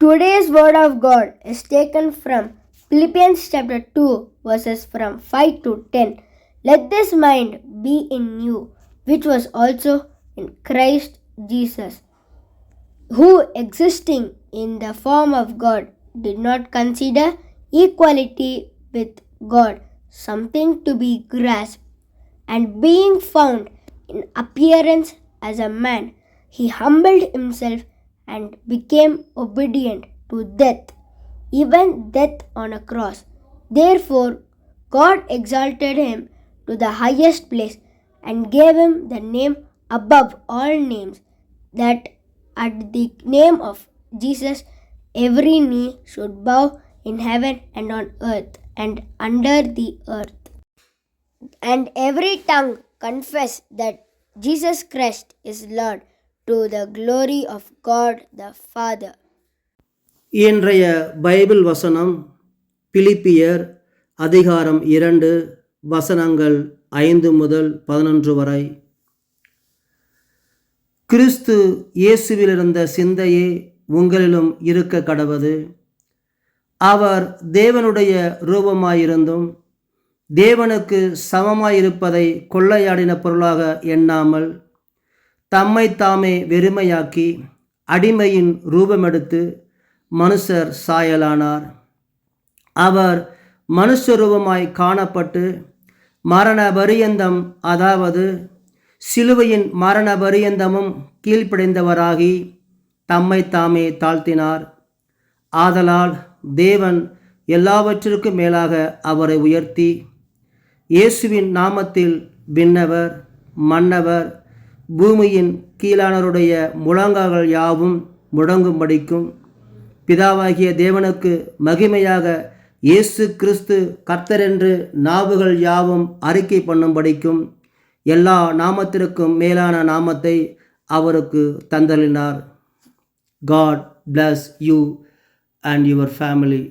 Today's word of God is taken from Philippians chapter 2 verses from 5 to 10. Let this mind be in you, which was also in Christ Jesus, who existing in the form of God did not consider equality with God something to be grasped, and being found in appearance as a man, he humbled himself and became obedient to death, even death on a cross. Therefore, God exalted him to the highest place and gave him the name above all names, that at the name of Jesus every knee should bow in heaven and on earth and under the earth, and every tongue confess that Jesus Christ is Lord, to the glory of God the Father. இன்றைய Bible வசனம் பிலிப்பியர் அதிகாரம் 2 வசனங்கள் 5 முதல் 11 வரை. கிறிஸ்து இயேசுவிலிருந்த சிந்தையே உங்களிலும் இருக்க கடவது. அவர் தேவனுடைய ரூபமாயிருந்தும் தேவனுக்கு சமமாயிருப்பதை கொள்ளையாடின பொருளாக எண்ணாமல் தம்மை தாமே வெறுமையாக்கி அடிமையின் ரூபமெடுத்து மனுஷர் சாயலானார். அவர் மனுஷ ரூபமாய் காணப்பட்டு மரண பரியந்தம், அதாவது சிலுவையின் மரண பரியந்தமும் கீழ்ப்படைந்தவராகி தம்மை தாமே தாழ்த்தினார். ஆதலால் தேவன் எல்லாவற்றிற்கும் மேலாக அவரை உயர்த்தி இயேசுவின் நாமத்தில் விண்ணவர் மன்னவர் பூமியின் கீழானவருடைய முழங்கால்கள் யாவும் முழங்கும்படிக்கும், பிதாவாகிய தேவனுக்கு மகிமையாக இயேசு கிறிஸ்து கர்த்தரென்று நாவுகள் யாவும் அறிக்கை பண்ணும்படிக்கும் எல்லா நாமத்திற்கும் மேலான நாமத்தை அவருக்கு தந்தளினார். God bless you and your family.